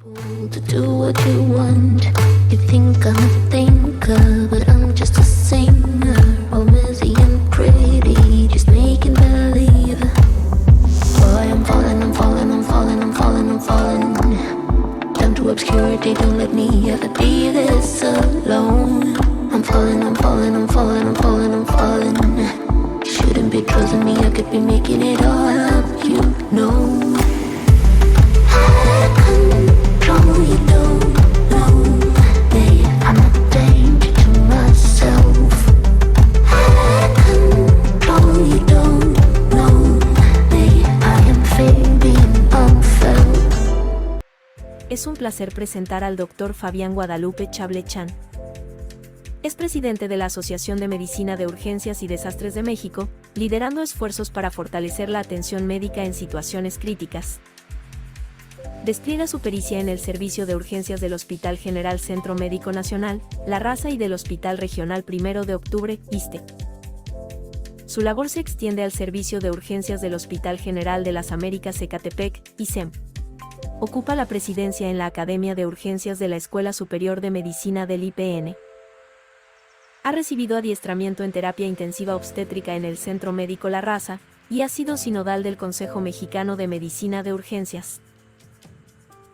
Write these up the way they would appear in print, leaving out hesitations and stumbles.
To do what you want. You think I'm a thinker, but I'm just a singer. All messy and pretty, just making believe. Boy, I'm falling, I'm falling, I'm falling, I'm falling, I'm falling. Down to obscurity, don't let me ever be this alone. I'm falling, I'm falling, I'm falling, I'm falling, I'm falling. You shouldn't be trusting me, I could be making it all up, you know. You don't know me, I'm a danger to myself. Control, you don't know me, I am fading unfelt. Es un placer presentar al Dr. Fabián Guadalupe Chablechan. Es presidente de la Asociación de Medicina de Urgencias y Desastres de México, liderando esfuerzos para fortalecer la atención médica en situaciones críticas. Despliega su pericia en el Servicio de Urgencias del Hospital General Centro Médico Nacional, La Raza y del Hospital Regional 1 de Octubre, ISSSTE. Su labor se extiende al Servicio de Urgencias del Hospital General de las Américas Ecatepec, ISEM. Ocupa la presidencia en la Academia de Urgencias de la Escuela Superior de Medicina del IPN. Ha recibido adiestramiento en terapia intensiva obstétrica en el Centro Médico La Raza, y ha sido sinodal del Consejo Mexicano de Medicina de Urgencias.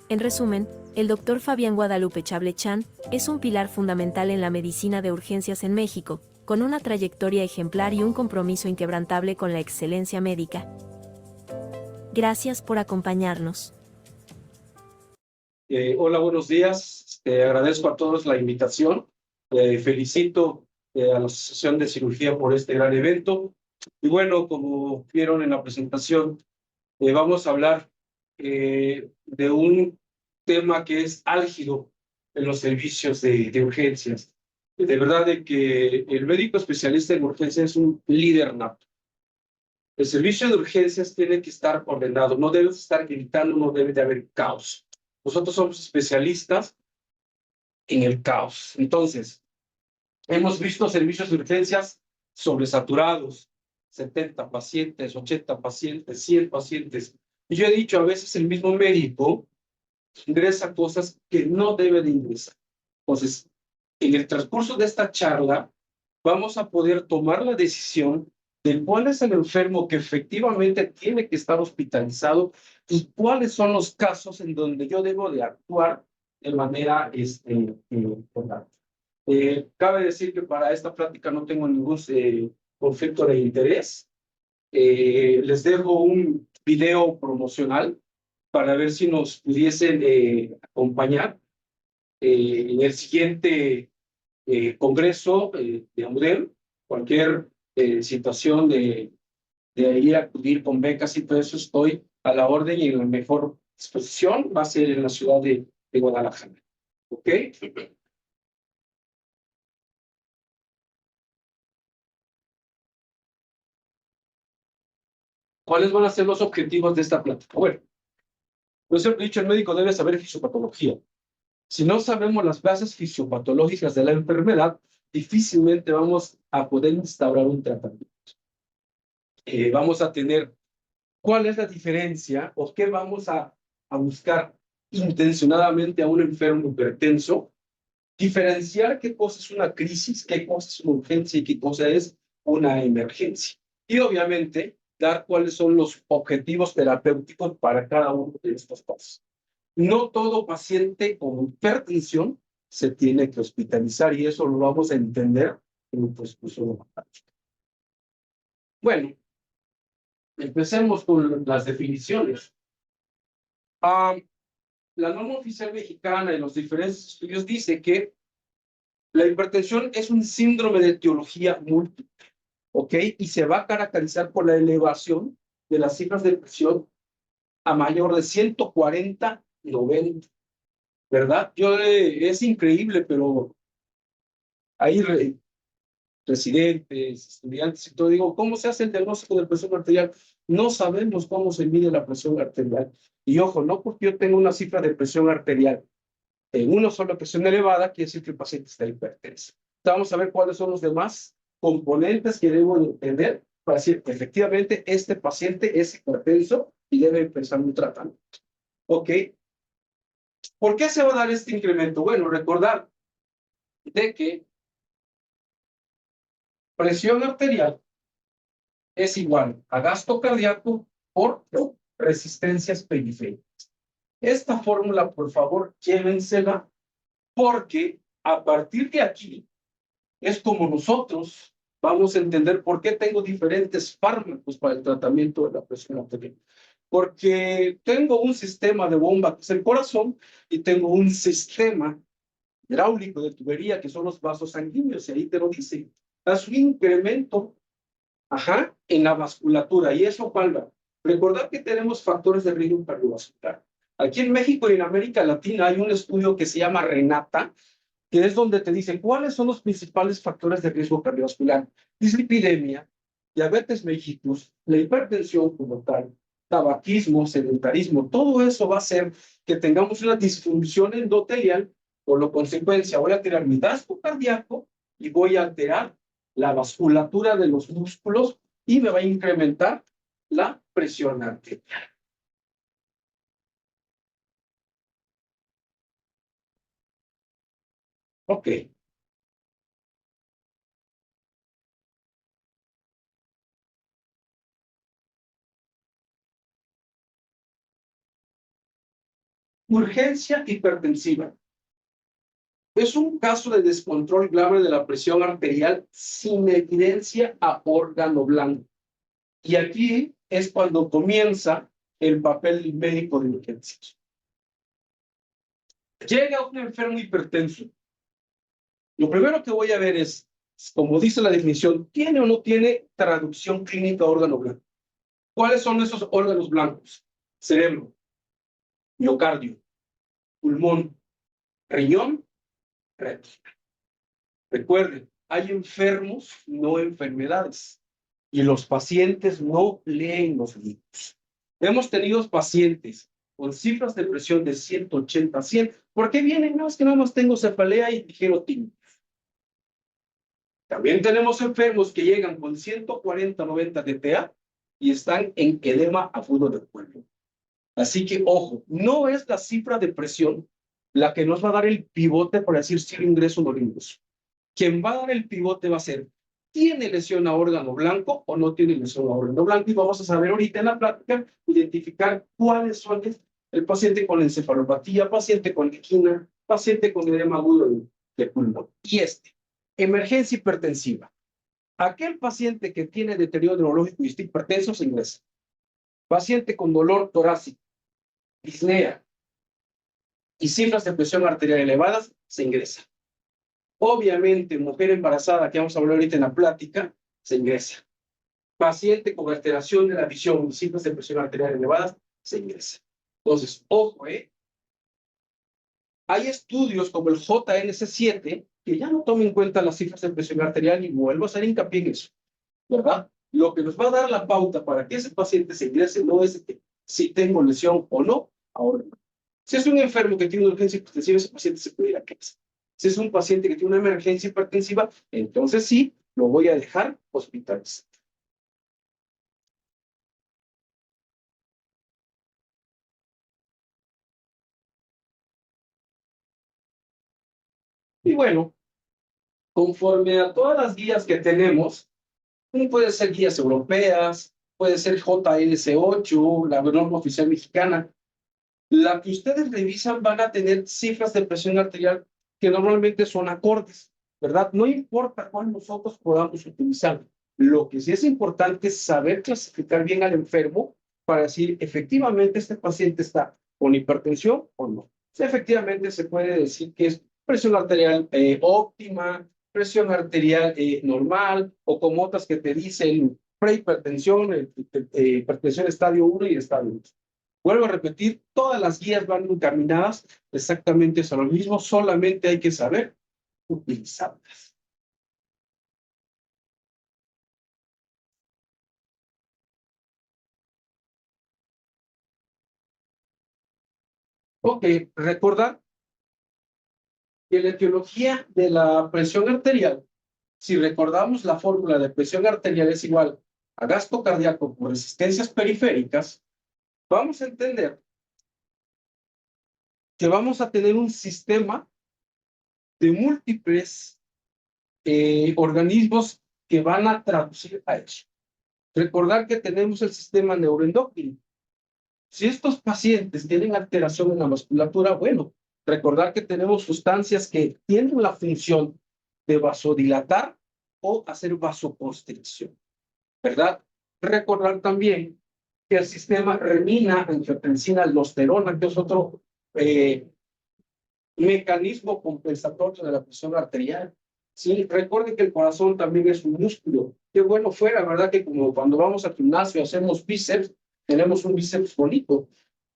En resumen, el Dr. Fabián Guadalupe Chablechan es un pilar fundamental en la medicina de urgencias en México, con una trayectoria ejemplar y un compromiso inquebrantable con la excelencia médica. Gracias por acompañarnos. Hola, buenos días. Agradezco a todos la invitación. Felicito a la Asociación de Cirugía por este gran evento. Y bueno, como vieron en la presentación, vamos a hablar de un tema que es álgido en los servicios de urgencias. De verdad de que el médico especialista en urgencias es un líder nato. El servicio de urgencias tiene que estar ordenado, no debe estar gritando, no debe de haber caos. Nosotros somos especialistas en el caos. Entonces, hemos visto servicios de urgencias sobresaturados, 70 pacientes, 80 pacientes, 100 pacientes. Y yo he dicho, a veces el mismo médico ingresa cosas que no debe de ingresar. Entonces, en el transcurso de esta charla, vamos a poder tomar la decisión de cuál es el enfermo que efectivamente tiene que estar hospitalizado y cuáles son los casos en donde yo debo de actuar de manera importante. Cabe decir que para esta plática no tengo ningún conflicto de interés. Les dejo un video promocional para ver si nos pudiesen acompañar en el siguiente congreso de AUDEM. Cualquier situación de ir a acudir con becas y todo eso, estoy a la orden y en la mejor disposición. Va a ser en la ciudad de Guadalajara. ¿Ok? ¿Cuáles van a ser los objetivos de esta plática? Bueno, pues he dicho, el médico debe saber fisiopatología. Si no sabemos las bases fisiopatológicas de la enfermedad, difícilmente vamos a poder instaurar un tratamiento. Vamos a tener cuál es la diferencia o qué vamos a buscar intencionadamente a un enfermo hipertenso, diferenciar qué cosa es una crisis, qué cosa es una urgencia y qué cosa es una emergencia. Y obviamente dar cuáles son los objetivos terapéuticos para cada uno de estos pasos. No todo paciente con hipertensión se tiene que hospitalizar y eso lo vamos a entender en el transcurso de la práctica. Bueno, empecemos con las definiciones. La norma oficial mexicana en los diferentes estudios dice que la hipertensión es un síndrome de etiología múltiple, ¿ok? Y se va a caracterizar por la elevación de las cifras de presión a mayor de 140/90, ¿verdad? Es increíble, pero hay residentes, estudiantes y todo, digo, ¿cómo se hace el diagnóstico de presión arterial? No sabemos cómo se mide la presión arterial. Y ojo, no porque yo tenga una cifra de presión arterial en una sola presión elevada, quiere decir que el paciente está hipertenso. Vamos a ver cuáles son los demás componentes que debo entender para decir que efectivamente este paciente es hipertenso y debe empezar un tratamiento. Ok. ¿Por qué se va a dar este incremento? Bueno, recordar de que presión arterial es igual a gasto cardíaco por resistencias periféricas. Esta fórmula, por favor, llévensela, porque a partir de aquí es como nosotros vamos a entender por qué tengo diferentes fármacos para el tratamiento de la presión arterial. Porque tengo un sistema de bomba que es el corazón y tengo un sistema hidráulico de tubería que son los vasos sanguíneos, y ahí te lo dice. Haz un incremento en la vasculatura, y eso ¿cuál? Recordad que tenemos factores de riesgo cardiovascular. Aquí en México y en América Latina hay un estudio que se llama RENATA, que es donde te dicen cuáles son los principales factores de riesgo cardiovascular: dislipidemia, diabetes mellitus, la hipertensión como tal, tabaquismo, sedentarismo. Todo eso va a hacer que tengamos una disfunción endotelial. Por lo consecuencia, voy a alterar mi gasto cardíaco y voy a alterar la vasculatura de los músculos y me va a incrementar la presión arterial. Ok. Urgencia hipertensiva. Es un caso de descontrol grave de la presión arterial sin evidencia a órgano blanco. Y aquí es cuando comienza el papel médico de urgencias. Llega un enfermo hipertenso. Lo primero que voy a ver es, como dice la definición, ¿tiene o no tiene traducción clínica a órgano blanco? ¿Cuáles son esos órganos blancos? Cerebro, miocardio, pulmón, riñón, retina. Recuerden, hay enfermos, no enfermedades. Y los pacientes no leen los libros. Hemos tenido pacientes con cifras de presión de 180 a 100. ¿Por qué vienen? No, es que nada más tengo cefalea y ligero tinnitus. También tenemos enfermos que llegan con 140, 90 de TA y están en edema agudo del cuello. Así que, ojo, no es la cifra de presión la que nos va a dar el pivote para decir si lo ingreso o no lo ingreso. Quien va a dar el pivote va a ser, ¿tiene lesión a órgano blanco o no tiene lesión a órgano blanco? Y vamos a saber ahorita en la plática identificar cuáles son el paciente con encefalopatía, paciente con angina, paciente con edema agudo de pulmón. Y emergencia hipertensiva. Aquel paciente que tiene deterioro neurológico y está hipertenso se ingresa. Paciente con dolor torácico, disnea y cifras de presión arterial elevadas se ingresa. Obviamente, mujer embarazada, que vamos a hablar ahorita en la plática, se ingresa. Paciente con alteración de la visión y cifras de presión arterial elevadas, se ingresa. Entonces, ojo, hay estudios como el JNC7 que ya no toman en cuenta las cifras de presión arterial, y vuelvo a hacer hincapié en eso, ¿verdad? Lo que nos va a dar la pauta para que ese paciente se ingrese no es si tengo lesión o no. Ahora, si es un enfermo que tiene una urgencia hipertensiva, ese paciente se puede ir a casa. Si es un paciente que tiene una emergencia hipertensiva, entonces sí, lo voy a dejar hospitalizado. Y bueno, conforme a todas las guías que tenemos, puede ser guías europeas, puede ser JNS8, la norma oficial mexicana, la que ustedes revisan van a tener cifras de presión arterial que normalmente son acordes, ¿verdad? No importa cuál nosotros podamos utilizar. Lo que sí es importante es saber clasificar bien al enfermo para decir, efectivamente, este paciente está con hipertensión o no. Si efectivamente se puede decir que es presión arterial óptima, presión arterial normal, o como otras que te dicen prehipertensión, hipertensión estadio 1 y estadio 2. Vuelvo a repetir, todas las guías van encaminadas exactamente a lo mismo, solamente hay que saber utilizarlas. Ok, recordar que la etiología de la presión arterial, si recordamos la fórmula de presión arterial es igual a gasto cardíaco por resistencias periféricas, vamos a entender que vamos a tener un sistema de múltiples organismos que van a traducir a eso. Recordar que tenemos el sistema neuroendocrino. Si estos pacientes tienen alteración en la musculatura, bueno, recordar que tenemos sustancias que tienen la función de vasodilatar o hacer vasoconstricción, ¿verdad? Recordar también que el sistema renina, angiotensina, aldosterona, que es otro mecanismo compensatorio de la presión arterial. Sí, recuerden que el corazón también es un músculo. Qué bueno fuera, ¿verdad? Que como cuando vamos al gimnasio hacemos bíceps, tenemos un bíceps bonito.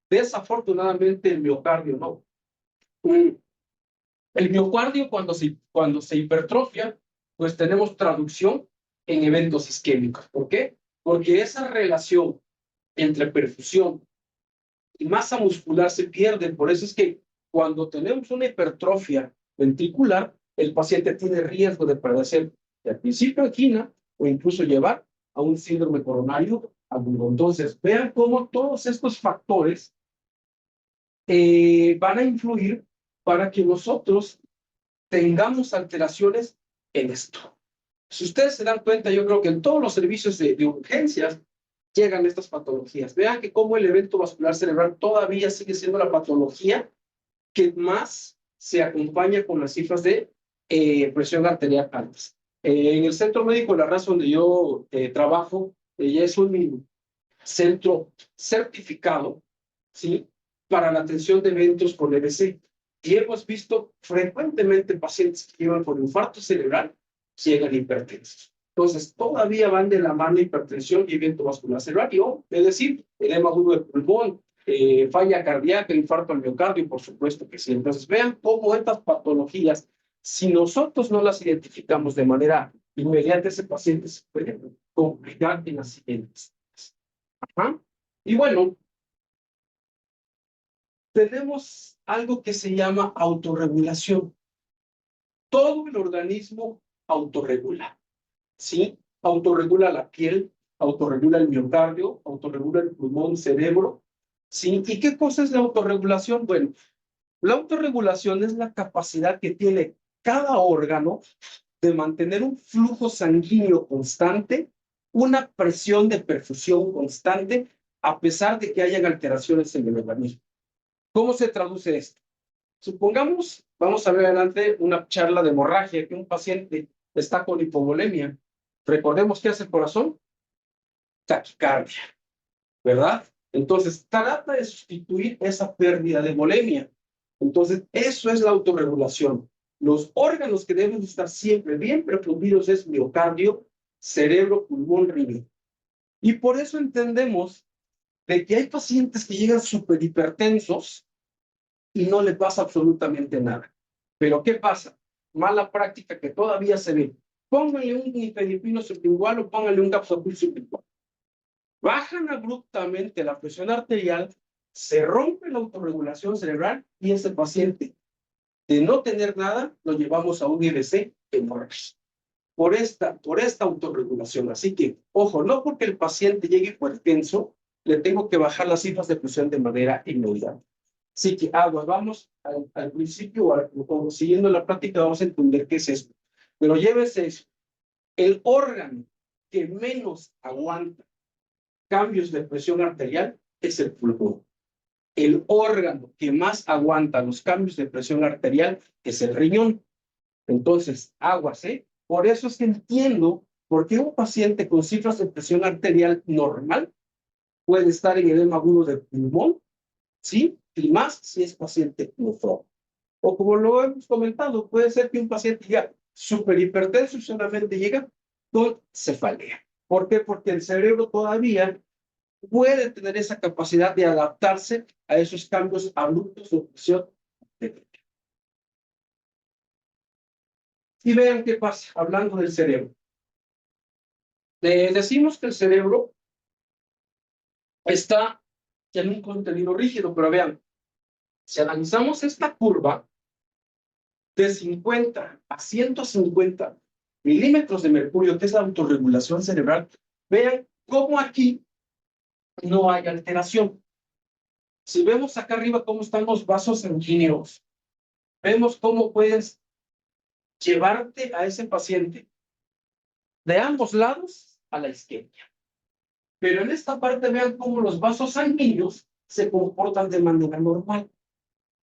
Desafortunadamente el miocardio no. El miocardio cuando se hipertrofia, pues tenemos traducción en eventos isquémicos. ¿Por qué? Porque esa relación entre perfusión y masa muscular se pierde. Por eso es que cuando tenemos una hipertrofia ventricular, el paciente tiene riesgo de padecer al principio angina o incluso llevar a un síndrome coronario agudo. Entonces, vean cómo todos estos factores van a influir para que nosotros tengamos alteraciones en esto. Si ustedes se dan cuenta, yo creo que en todos los servicios de urgencias llegan estas patologías. Vean que cómo el evento vascular cerebral todavía sigue siendo la patología que más se acompaña con las cifras de presión arterial altas. En el Centro Médico La Raza, donde yo trabajo, ya es un centro certificado, ¿sí?, para la atención de eventos con EBC. Y hemos visto frecuentemente pacientes que llevan por infarto cerebral, llegan hipertensos. Entonces, todavía van de la mano hipertensión y evento vascular cerebral. Es decir, edema agudo de pulmón, falla cardíaca, infarto al miocardio, por supuesto que sí. Entonces, vean cómo estas patologías, si nosotros no las identificamos de manera inmediata, ese paciente se puede complicar en las siguientes. Ajá. Y bueno, tenemos algo que se llama autorregulación. Todo el organismo autorregula, ¿sí? Autorregula la piel, autorregula el miocardio, autorregula el pulmón, cerebro, ¿sí? ¿Y qué cosa es la autorregulación? Bueno, la autorregulación es la capacidad que tiene cada órgano de mantener un flujo sanguíneo constante, una presión de perfusión constante, a pesar de que hayan alteraciones en el organismo. ¿Cómo se traduce esto? Supongamos, vamos a ver adelante una charla de hemorragia, que un paciente está con hipovolemia. Recordemos qué hace el corazón. Taquicardia, ¿verdad? Entonces, trata de sustituir esa pérdida de volemia. Entonces, eso es la autorregulación. Los órganos que deben estar siempre bien perfundidos es miocardio, cerebro, pulmón, riñón. Y por eso entendemos de que hay pacientes que llegan súper hipertensos y no le pasa absolutamente nada. Pero ¿qué pasa? Mala práctica que todavía se ve. Pónganle un nifedipino sublingual o pónganle un captopril sublingual. Bajan abruptamente la presión arterial, se rompe la autorregulación cerebral y ese paciente, de no tener nada, lo llevamos a un IBC hemorrágico. Por esta autorregulación. Así que, ojo, no porque el paciente llegue hipertenso, le tengo que bajar las cifras de presión de manera inmediata. Así que, vamos al principio, siguiendo la práctica, vamos a entender qué es esto. Pero llévese eso. El órgano que menos aguanta cambios de presión arterial es el pulmón. El órgano que más aguanta los cambios de presión arterial es el riñón. Entonces, aguas, ¿eh? Por eso es que entiendo por qué un paciente con cifras de presión arterial normal puede estar en edema agudo de pulmón, ¿sí? Y más si es paciente nefrólogo. O como lo hemos comentado, puede ser que un paciente ya súper hipertenso y solamente llega con cefalea. ¿Por qué? Porque el cerebro todavía puede tener esa capacidad de adaptarse a esos cambios abruptos de presión arterial. Y vean qué pasa, hablando del cerebro. Decimos que el cerebro está en un contenido rígido, pero vean, si analizamos esta curva de 50 a 150 milímetros de mercurio, que es la autorregulación cerebral, vean cómo aquí no hay alteración. Si vemos acá arriba cómo están los vasos sanguíneos, vemos cómo puedes llevarte a ese paciente de ambos lados a la isquemia. Pero en esta parte vean cómo los vasos sanguíneos se comportan de manera normal.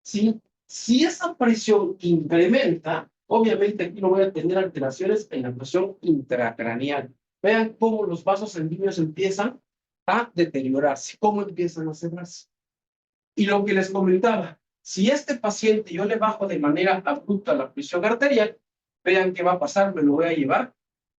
¿Sí? Si esa presión incrementa, obviamente aquí no voy a tener alteraciones en la presión intracraneal. Vean cómo los vasos sanguíneos empiezan a deteriorarse, cómo empiezan a cerrarse. Y lo que les comentaba, si este paciente yo le bajo de manera abrupta la presión arterial, vean qué va a pasar, me lo voy a llevar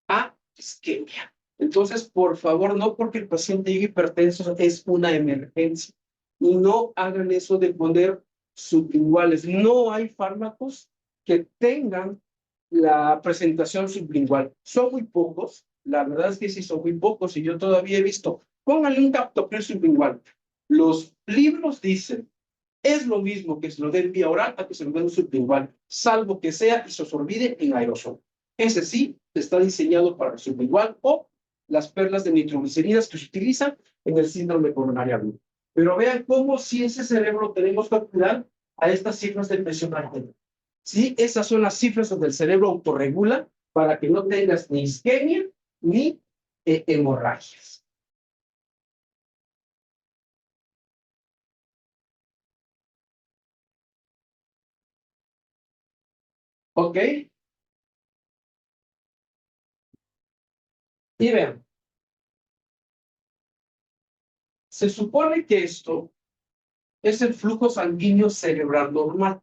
a isquemia. Entonces, por favor, no porque el paciente llegue hipertenso es una emergencia. Y no hagan eso de poner sublinguales. No hay fármacos que tengan la presentación sublingual. Son muy pocos. La verdad es que sí son muy pocos y yo todavía he visto. Pónganle un captopril sublingual. Los libros dicen, es lo mismo que se lo den vía oral a que se lo den sublingual, salvo que sea isosorbide en aerosol. Ese sí está diseñado para el sublingual o las perlas de nitrogliceridas que se utilizan en el síndrome coronario agudo. Pero vean cómo si ese cerebro tenemos que cuidar a estas cifras de presión arterial. Sí, esas son las cifras donde el cerebro autorregula para que no tengas ni isquemia ni hemorragias. ¿Ok? Y vean, se supone que esto es el flujo sanguíneo cerebral normal,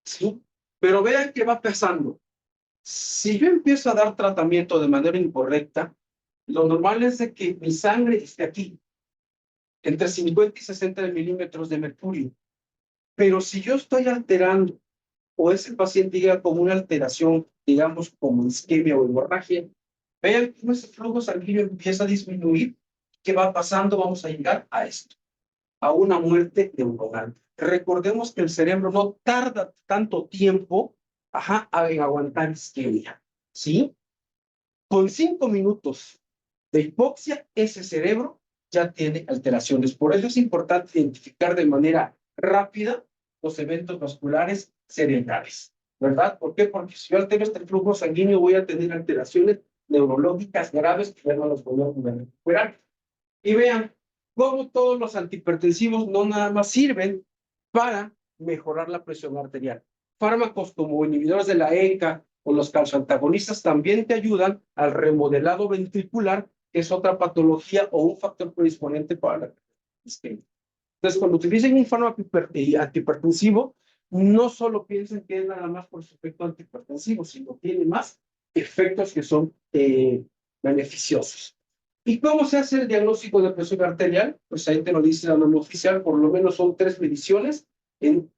¿sí? Pero vean qué va pasando. Si yo empiezo a dar tratamiento de manera incorrecta, lo normal es de que mi sangre esté aquí, entre 50 y 60 milímetros de mercurio. Pero si yo estoy alterando, o ese paciente llega con una alteración, digamos, como isquemia o hemorragia, vean cómo ese flujo sanguíneo empieza a disminuir. ¿Qué va pasando? Vamos a llegar a esto, a una muerte neuronal. Recordemos que el cerebro no tarda tanto tiempo en aguantar isquemia, ¿sí? Con 5 minutos de hipoxia, ese cerebro ya tiene alteraciones. Por eso es importante identificar de manera rápida los eventos vasculares cerebrales, ¿verdad? ¿Por qué? Porque si yo altero este flujo sanguíneo, voy a tener alteraciones neurológicas graves que ya no las voy a poder recuperar. Y vean cómo todos los antihipertensivos no nada más sirven para mejorar la presión arterial. Fármacos como inhibidores de la ECA o los calcioantagonistas también te ayudan al remodelado ventricular, que es otra patología o un factor predisponente para la isquemia. Entonces, cuando utilicen un fármaco antihipertensivo, no solo piensen que es nada más por su efecto antihipertensivo, sino tiene más efectos que son beneficiosos. ¿Y cómo se hace el diagnóstico de presión arterial? Pues ahí te lo dice la norma oficial, por lo menos son 3 mediciones en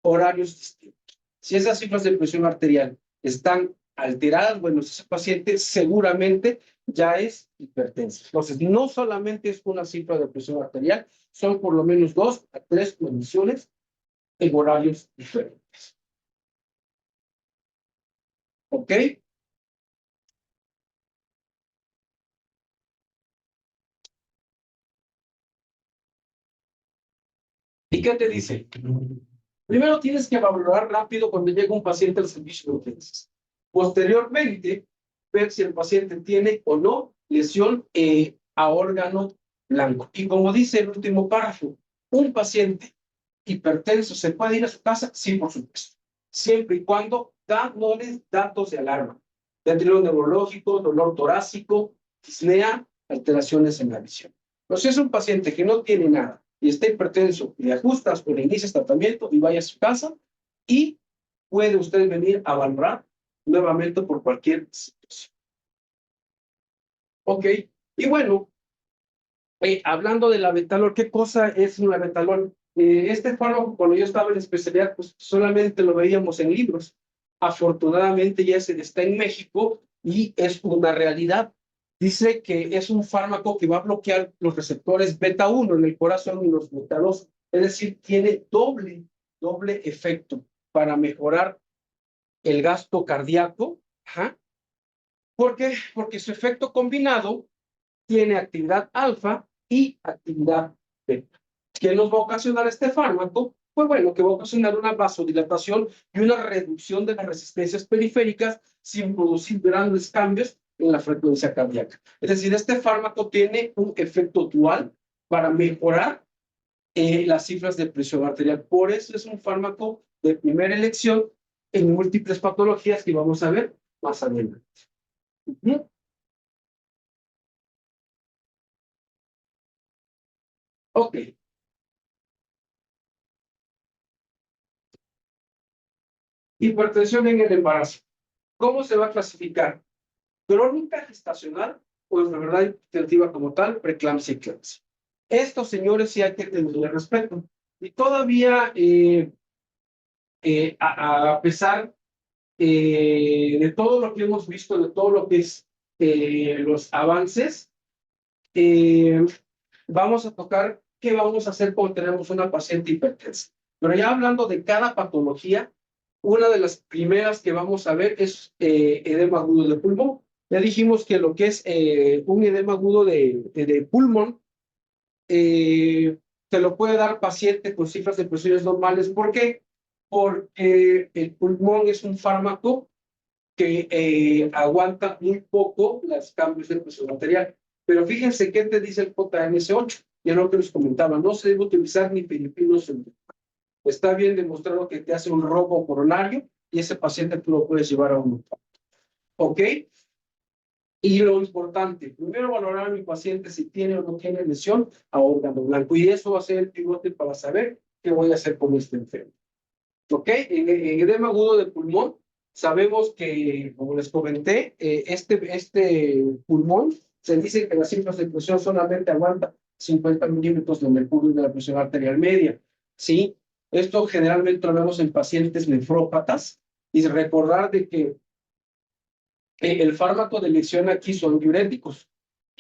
horarios distintos. Si esas cifras de presión arterial están alteradas, bueno, ese paciente seguramente ya es hipertenso. Entonces, no solamente es una cifra de presión arterial, son por lo menos 2 a 3 mediciones en horarios diferentes. ¿Ok? ¿Y qué te dice? Primero tienes que evaluar rápido cuando llega un paciente al servicio de urgencias. Posteriormente, ver si el paciente tiene o no lesión a órgano blanco. Y como dice el último párrafo, un paciente hipertenso se puede ir a su casa, sí, por supuesto, siempre y cuando no les datos de alarma, deterioro neurológico, dolor torácico, disnea, alteraciones en la visión. Pero si es un paciente que no tiene nada y está hipertenso, le ajustas o le inicias tratamiento y vaya a su casa y puede usted venir a valorar nuevamente por cualquier situación. Ok, y bueno, hablando del labetalol, ¿qué cosa es un labetalol? Este fármaco, cuando yo estaba en especialidad, pues solamente lo veíamos en libros. Afortunadamente ya está en México y es una realidad. Dice que es un fármaco que va a bloquear los receptores beta 1 en el corazón y los beta 2. Es decir, tiene doble efecto para mejorar el gasto cardíaco. ¿Por qué? Porque su efecto combinado tiene actividad alfa y actividad beta. ¿Qué nos va a ocasionar este fármaco? Pues bueno, que va a ocasionar una vasodilatación y una reducción de las resistencias periféricas sin producir grandes cambios en la frecuencia cardíaca. Es decir, este fármaco tiene un efecto dual para mejorar las cifras de presión arterial. Por eso es un fármaco de primera elección en múltiples patologías que vamos a ver más adelante. Ok. Hipertensión en el embarazo. ¿Cómo se va a clasificar? Crónica gestacional o enfermedad hipertensiva como tal, preeclampsia y eclampsia. Estos señores sí hay que tenerle respeto. Y todavía, a pesar de todo lo que hemos visto, de todo lo que es los avances, vamos a tocar qué vamos a hacer cuando tenemos una paciente hipertensa. Pero ya hablando de cada patología, una de las primeras que vamos a ver es edema agudo de pulmón. Ya dijimos que lo que es un edema agudo de pulmón te lo puede dar paciente con cifras de presiones normales. ¿Por qué? Porque el pulmón es un fármaco que aguanta muy poco los cambios de presión arterial. Pero fíjense qué te dice el JNS8, ya lo que les comentaba, no se debe utilizar ni filipinos. Está bien demostrado que te hace un robo coronario y ese paciente tú lo puedes llevar a un infarto. ¿Ok? Y lo importante, primero valorar a mi paciente si tiene o no tiene lesión a órgano blanco. Y eso va a ser el pivote para saber qué voy a hacer con este enfermo. ¿Ok? En edema agudo de pulmón, sabemos que, como les comenté, este pulmón, se dice que las cifras de presión solamente aguanta 50 milímetros de mercurio de la presión arterial media. ¿Sí? Esto generalmente lo vemos en pacientes nefrópatas. Y recordar de que el fármaco de elección aquí son diuréticos.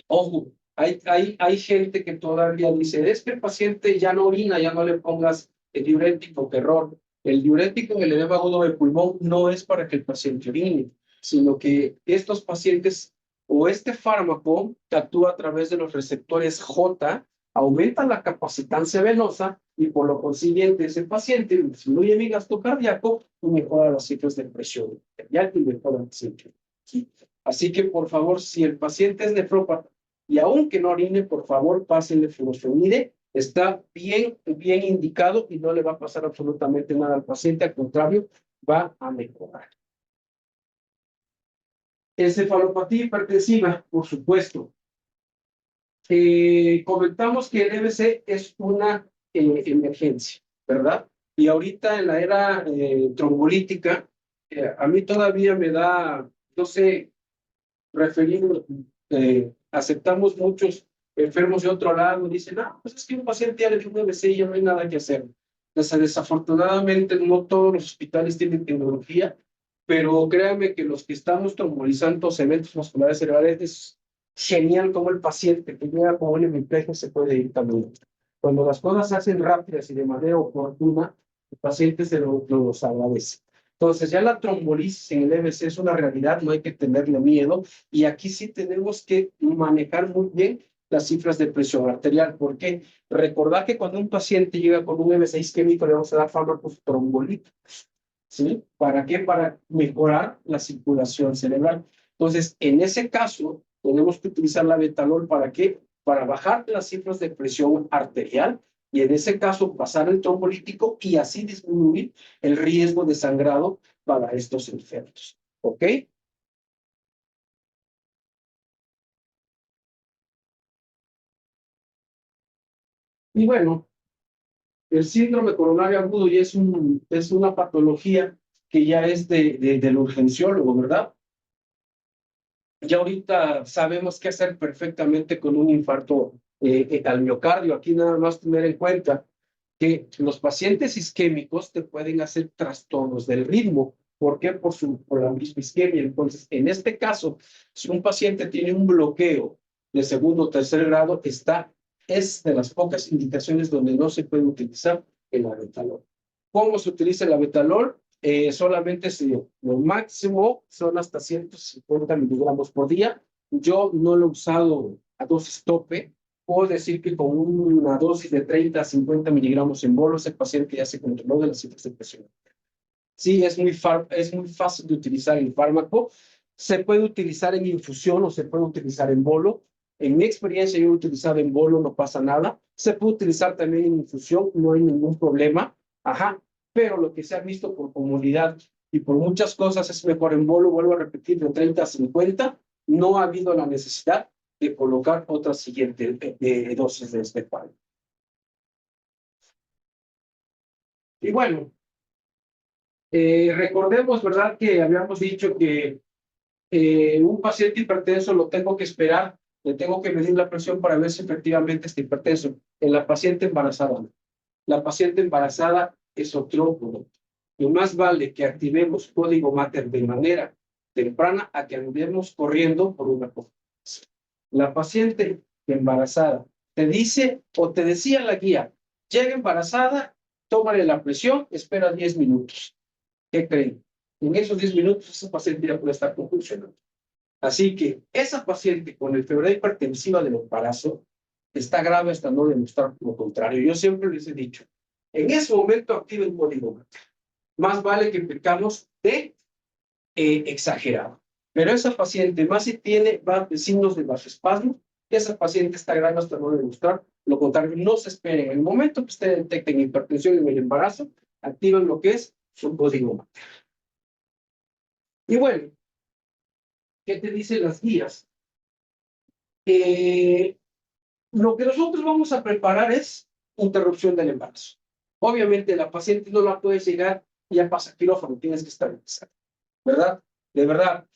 Ojo, hay gente que todavía dice, es que el paciente ya no orina, ya no le pongas el diurético, qué error. El diurético en el edema agudo de pulmón no es para que el paciente orine, sino que estos pacientes o este fármaco que actúa a través de los receptores J aumenta la capacitancia venosa y por lo consiguiente ese paciente disminuye mi gasto cardíaco y mejora las cifras de presión arterial y mejora el síntoma. ¿Sí? Así que por favor, si el paciente es nefrópata y aunque no orine, por favor, pásenle furosemide. Está bien indicado y no le va a pasar absolutamente nada al paciente, al contrario, va a mejorar. Encefalopatía hipertensiva, por supuesto. Comentamos que el EBC es una emergencia, ¿verdad? Y ahorita en la era trombolítica, a mí todavía me da, no sé, referido, aceptamos muchos enfermos de otro lado, dicen, pues es que un paciente ya le dio un EBC y ya no hay nada que hacer. Entonces, desafortunadamente, no todos los hospitales tienen tecnología, pero créanme que los que estamos trombolizando eventos vasculares cerebrales es genial como el paciente que llega con un hemiplegia se puede ir también. Cuando las cosas se hacen rápidas y de manera oportuna, el paciente se los agradece. Entonces, ya la trombolisis en el EBC es una realidad, no hay que tenerle miedo. Y aquí sí tenemos que manejar muy bien las cifras de presión arterial. ¿Por qué? Recordar que cuando un paciente llega con un EBC isquémico, le vamos a dar fármacos trombolíticos. ¿Sí? ¿Para qué? Para mejorar la circulación cerebral. Entonces, en ese caso, tenemos que utilizar la betalol. ¿Para qué? Para bajar las cifras de presión arterial y en ese caso pasar el trombolítico y así disminuir el riesgo de sangrado para estos enfermos. ¿Ok? Y bueno, el síndrome coronario agudo ya es una patología que ya es del urgenciólogo, ¿verdad? Ya ahorita sabemos qué hacer perfectamente con un infarto al miocardio. Aquí nada más tener en cuenta que los pacientes isquémicos te pueden hacer trastornos del ritmo. ¿Por qué? Por la misma isquemia. Entonces, en este caso, si un paciente tiene un bloqueo de segundo o tercer grado, es de las pocas indicaciones donde no se puede utilizar el betalol. ¿Cómo se utiliza el betalol? Solamente lo máximo son hasta 150 miligramos por día. Yo no lo he usado a dosis tope, puedo decir que con una dosis de 30 a 50 miligramos en bolo, ese paciente ya se controló de las cifras de presión. Sí, es muy fácil de utilizar el fármaco. Se puede utilizar en infusión o se puede utilizar en bolo. En mi experiencia, yo he utilizado en bolo, no pasa nada. Se puede utilizar también en infusión, no hay ningún problema. Ajá. Pero lo que se ha visto por comodidad y por muchas cosas es mejor en bolo, vuelvo a repetir, de 30 a 50. No ha habido la necesidad de colocar otra siguiente dosis de este fármaco. Y bueno, recordemos, ¿verdad?, que habíamos dicho que un paciente hipertenso lo tengo que esperar, le tengo que medir la presión para ver si efectivamente está hipertenso. En la paciente embarazada, la paciente embarazada es otro. Y más vale que activemos código mater de manera temprana a que andemos corriendo por una cosa. La paciente embarazada te dice o te decía la guía, llega embarazada, tómale la presión, espera 10 minutos. ¿Qué creen? En esos 10 minutos esa paciente ya puede estar convulsionando. Así que esa paciente con enfermedad hipertensiva del embarazo está grave hasta no demostrar lo contrario. Yo siempre les he dicho, en ese momento activen código mater. Más vale que pecamos de exagerado. Pero esa paciente, más si tiene signos de vasoespasmo, esa paciente está grave hasta no demostrar lo contrario. No se esperen. En el momento que ustedes detecten hipertensión en el embarazo, activan lo que es su código mater. Y bueno, ¿qué te dicen las guías? Lo que nosotros vamos a preparar es interrupción del embarazo. Obviamente la paciente no la puede llegar y ya pasa quirófano, tienes que estabilizar, ¿verdad? De verdad,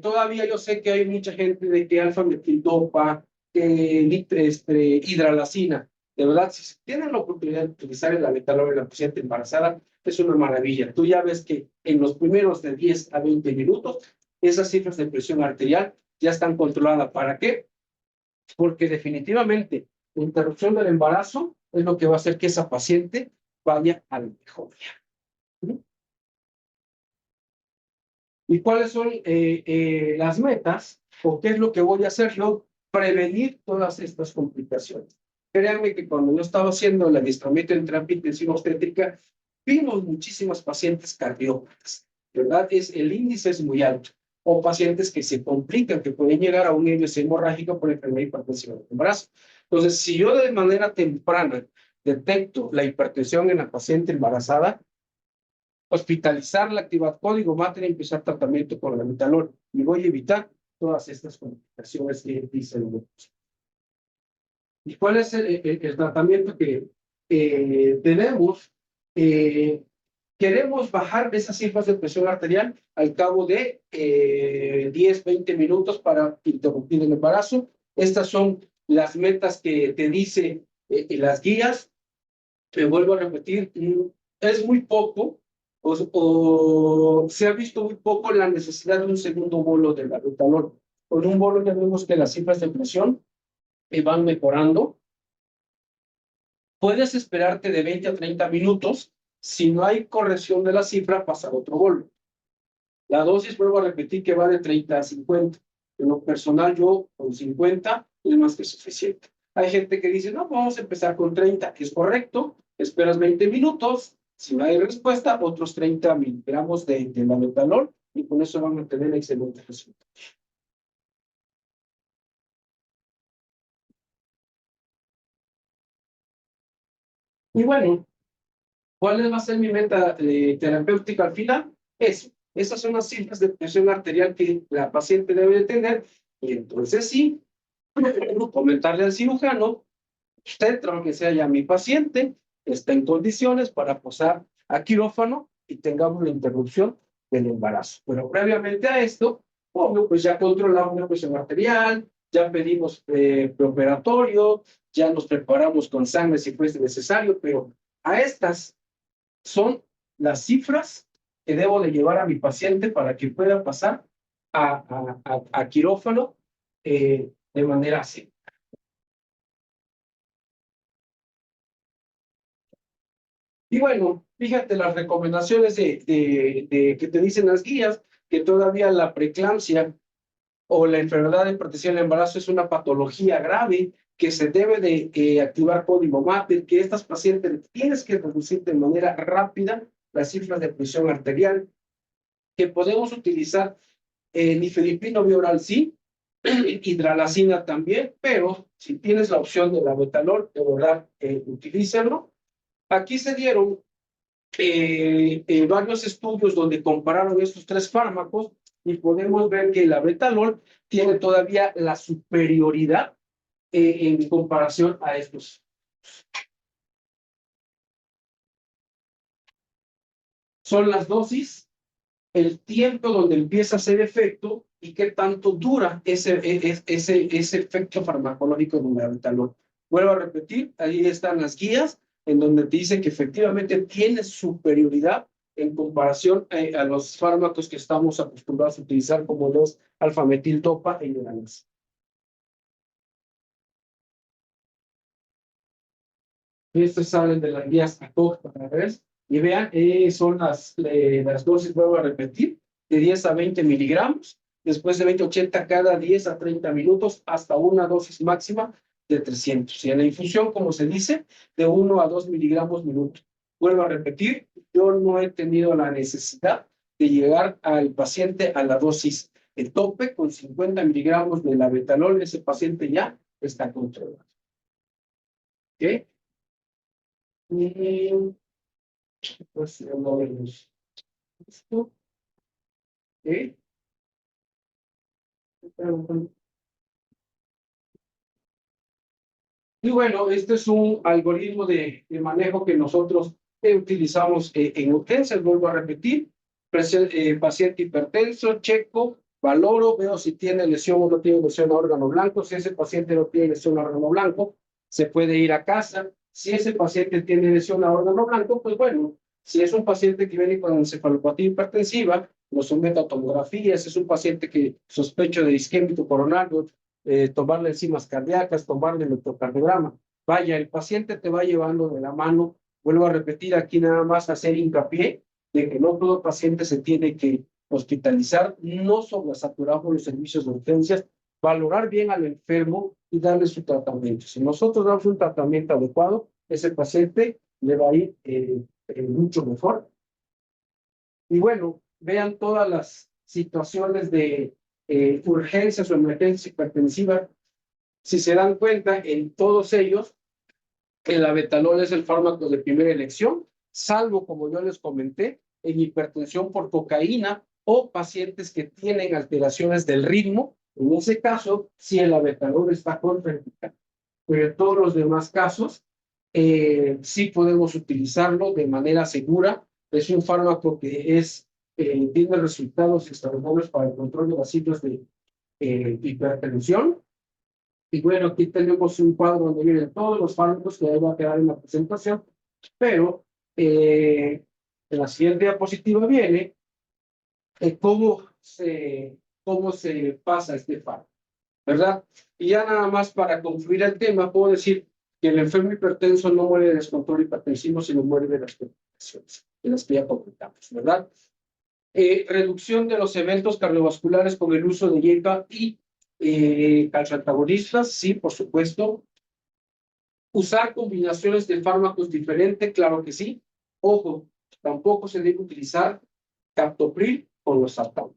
todavía yo sé que hay mucha gente de que alfa-metildopa, hidralacina. De verdad, si tienen la oportunidad de utilizar el labetalol en la paciente embarazada, es una maravilla. Tú ya ves que en los primeros de 10 a 20 minutos, esas cifras de presión arterial ya están controladas. ¿Para qué? Porque definitivamente la interrupción del embarazo es lo que va a hacer que esa paciente vaya a la mejoría. ¿Y cuáles son las metas? ¿O qué es lo que voy a hacer yo? Prevenir todas estas complicaciones. Créanme que cuando yo estaba haciendo el adiestramiento en terapia intensiva obstétrica, vimos muchísimas pacientes cardiópatas, ¿verdad? El índice es muy alto. O pacientes que se complican, que pueden llegar a un índice hemorrágico por enfermedad hipertensiva del embarazo. Entonces, si yo de manera temprana detecto la hipertensión en la paciente embarazada, hospitalizarla, activar código mater y empezar tratamiento con labetalol. Y voy a evitar todas estas complicaciones que dicen. ¿Y cuál es el tratamiento que tenemos? Queremos bajar esas cifras de presión arterial al cabo de 10, 20 minutos para interrumpir el embarazo. Estas son las metas que te dice las guías. Me vuelvo a repetir, es muy poco, o se ha visto muy poco la necesidad de un segundo bolo de labetalol. Con un bolo ya vemos que las cifras de presión van mejorando. Puedes esperarte de 20 a 30 minutos. Si no hay corrección de la cifra, pasar otro bolo. La dosis, vuelvo a repetir, que va de 30 a 50. En lo personal, yo con 50 es más que suficiente. Hay gente que dice, no, vamos a empezar con 30. Es correcto, esperas 20 minutos. Si no hay respuesta, otros 30 miligramos de labetalol y con eso van a tener excelentes resultados. Y bueno, ¿cuál va a ser mi meta terapéutica al final? Eso. Esas son las cifras de presión arterial que la paciente debe de tener. Y entonces sí, comentarle al cirujano, usted, aunque sea ya mi paciente, está en condiciones para pasar a quirófano y tengamos la interrupción del embarazo. Pero previamente a esto, obvio, pues ya controlamos la presión arterial, ya pedimos preoperatorio, ya nos preparamos con sangre si fuese necesario, pero a estas son las cifras que debo de llevar a mi paciente para que pueda pasar a quirófano de manera así. Y bueno, fíjate las recomendaciones que te dicen las guías, que todavía la preeclampsia o la enfermedad de hipertensión del embarazo es una patología grave que se debe de activar código MAPE, que estas pacientes tienes que reducir de manera rápida las cifras de presión arterial, que podemos utilizar nifedipino bioral sí, hidralazina también, pero si tienes la opción de la betalol, de verdad, utilícenlo. Aquí se dieron varios estudios donde compararon estos tres fármacos y podemos ver que la betalol tiene todavía la superioridad en comparación a estos. Son las dosis, el tiempo donde empieza a hacer efecto y qué tanto dura ese efecto farmacológico de la betalol. Vuelvo a repetir, ahí están las guías en donde te dice que efectivamente tiene superioridad en comparación a los fármacos que estamos acostumbrados a utilizar como los alfametildopa e hidralazina. Estos salen de las guías ACOG para ver. Y vean, son las dosis, vuelvo a repetir, de 10 a 20 miligramos, después de 20-80 cada 10 a 30 minutos, hasta una dosis máxima de 300. Y en la infusión, como se dice, de 1 a 2 miligramos minuto. Vuelvo a repetir, yo no he tenido la necesidad de llegar al paciente a la dosis de tope con 50 miligramos de la betalol. Ese paciente ya está controlado. ¿Ok? Y pues no vemos esto. ¿Ok? Y bueno, este es un algoritmo de manejo que nosotros utilizamos en urgencias. Vuelvo a repetir, paciente hipertenso, checo, valoro, veo si tiene lesión o no tiene lesión a órgano blanco. Si ese paciente no tiene lesión a órgano blanco, se puede ir a casa. Si ese paciente tiene lesión a órgano blanco, pues bueno, si es un paciente que viene con encefalopatía hipertensiva, lo somete a tomografía. Si es un paciente que sospecho de isquemia coronario, tomarle enzimas cardíacas, tomarle electrocardiograma. Vaya, el paciente te va llevando de la mano. Vuelvo a repetir aquí nada más hacer hincapié de que no todo paciente se tiene que hospitalizar, no sobresaturamos los servicios de urgencias, valorar bien al enfermo y darle su tratamiento. Si nosotros damos un tratamiento adecuado, ese paciente le va a ir mucho mejor. Y bueno, vean todas las situaciones de urgencias o emergencias hipertensivas. Si se dan cuenta, en todos ellos, la betalol es el fármaco de primera elección, salvo, como yo les comenté, en hipertensión por cocaína o pacientes que tienen alteraciones del ritmo. En ese caso, si el betalol está contraindicado. Pero en todos los demás casos, sí podemos utilizarlo de manera segura. Es un fármaco que tiene resultados extraordinarios para el control de las cifras de hipertensión. Y bueno, aquí tenemos un cuadro donde vienen todos los fármacos que ahí va a quedar en la presentación, pero en la siguiente diapositiva viene cómo se pasa este fármaco, ¿verdad? Y ya nada más para concluir el tema, puedo decir que el enfermo hipertenso no muere de descontrol hipertensivo, sino muere de las complicaciones, de las que ya comentamos, ¿verdad? Reducción de los eventos cardiovasculares con el uso de IECA y calcio-antagonistas, sí, por supuesto. Usar combinaciones de fármacos diferentes, claro que sí. Ojo, tampoco se debe utilizar captopril con losartán.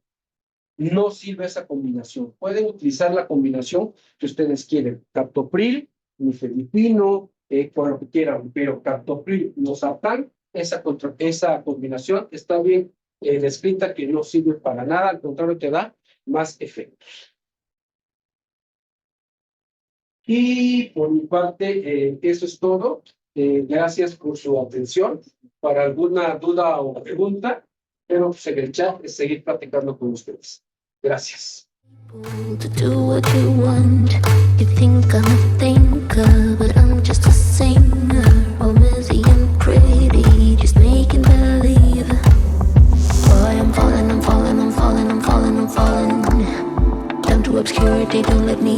No sirve esa combinación. Pueden utilizar la combinación que ustedes quieren. Captopril, nifedipino, con lo que quieran, pero captopril, losartán, esa combinación está bien descrita, que no sirve para nada, al contrario, te da más efectos. Y por mi parte, eso es todo. Gracias por su atención. Para alguna duda o pregunta, pero en el chat seguir platicando con ustedes. Gracias. To do what you want. You think I'm a thinker, but I'm just a singer. All busy and pretty, just making believe. Boy, I'm falling, I'm falling, I'm falling, I'm falling, I'm falling. Down to obscurity, don't let me